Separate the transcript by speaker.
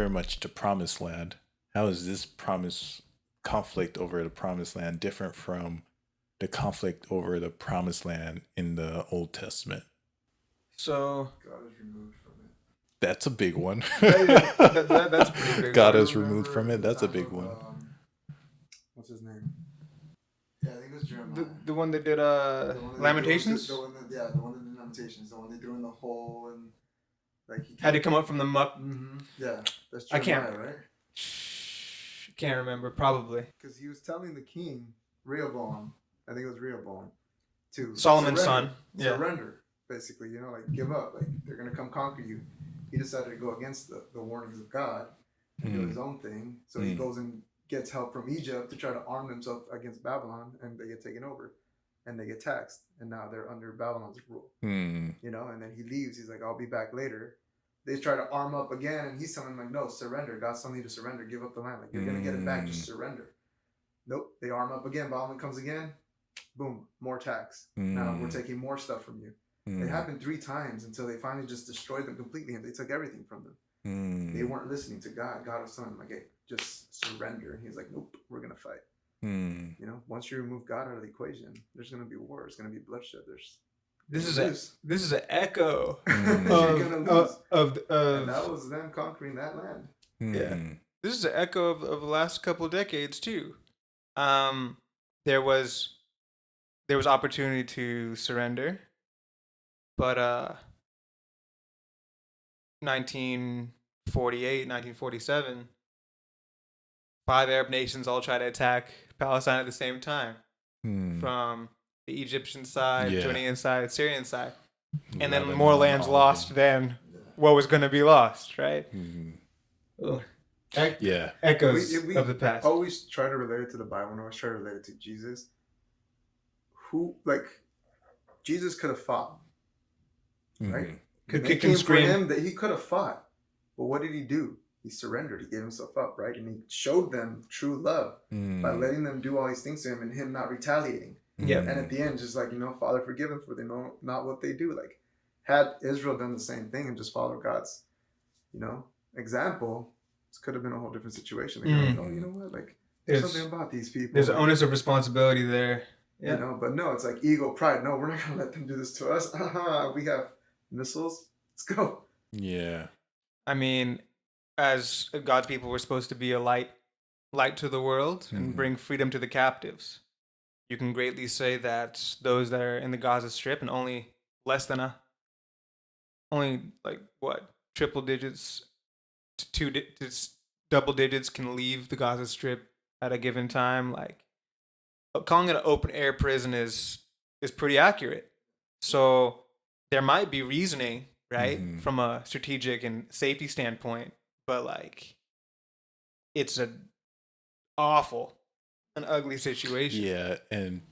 Speaker 1: very much the promised land. How is this promise conflict over the promised land different from the conflict over the promised land in the Old Testament?
Speaker 2: So
Speaker 3: God is removed from it.
Speaker 1: That's a big one.
Speaker 2: that's a pretty big
Speaker 1: God
Speaker 2: one.
Speaker 1: is removed
Speaker 3: Remember
Speaker 1: from it.
Speaker 3: the
Speaker 1: That's a
Speaker 3: time
Speaker 1: big
Speaker 3: of,
Speaker 1: one.
Speaker 3: what's his name? Yeah, I think it was Jeremiah.
Speaker 2: The one that did
Speaker 3: The one that
Speaker 2: Lamentations
Speaker 3: the one that, yeah, the one that did Lamentations. The one they threw in the hole and like he
Speaker 2: had to come up from the muck.
Speaker 3: Yeah, that's
Speaker 2: I
Speaker 3: Jeremiah,
Speaker 2: can't-
Speaker 3: right?
Speaker 2: Can't remember. Probably
Speaker 3: Because he was telling the king Rehoboam, I think it was Rehoboam, to
Speaker 2: Solomon's
Speaker 3: surrender,
Speaker 2: son. Yeah.
Speaker 3: surrender, basically. Like give up. Like they're gonna come conquer you. He decided to go against the warnings of God and do his own thing. So he goes and gets help from Egypt to try to arm themselves against Babylon, and they get taken over, and they get taxed, and now they're under Babylon's rule. And then he leaves. He's like, I'll be back later. They try to arm up again, and he's telling them like, no, surrender. God's telling you to surrender. Give up the land. Like you're gonna get it back. Just surrender. Nope. They arm up again. Babylon comes again. Boom. More tax. Now we're taking more stuff from you. It happened 3 times until they finally just destroyed them completely, and they took everything from them. They weren't listening to God. God was telling them like, hey, just surrender. And he's like, nope, we're gonna fight. Once you remove God out of the equation, there's gonna be war. There's gonna be bloodshed.
Speaker 2: This is an echo
Speaker 3: of and that was them conquering that land.
Speaker 2: Yeah. This is an echo of the last couple of decades too. There was opportunity to surrender, but 1948, 1947, 5 Arab nations all tried to attack Palestine at the same time, from the Egyptian side, Jordanian side, Syrian side, and then more lands lost than what was going to be lost, right? Echoes of the past.
Speaker 3: Always try to relate it to the Bible, and always try to relate it to Jesus. Jesus could have fought, right?
Speaker 2: Could kick and scream.
Speaker 3: For him that he could have fought, but what did he do? He surrendered. He gave himself up, right? And he showed them true love by letting them do all these things to him and him not retaliating. And at the end, just like, Father, forgive them, for they know not what they do. Like, had Israel done the same thing and just followed God's, example, this could have been a whole different situation. Like, oh, you know what? Like, there's something about these people.
Speaker 2: There's an onus of responsibility there.
Speaker 3: Yeah. But no, it's like ego, pride. No, we're not going to let them do this to us. We have missiles. Let's go.
Speaker 1: Yeah.
Speaker 2: I mean, as God's people, we're supposed to be a light to the world and bring freedom to the captives. You can greatly say that those that are in the Gaza Strip and only triple digits to double digits can leave the Gaza Strip at a given time. Like, calling it an open air prison is pretty accurate. So there might be reasoning, right, from a strategic and safety standpoint, but like, it's an ugly situation.
Speaker 1: Yeah, and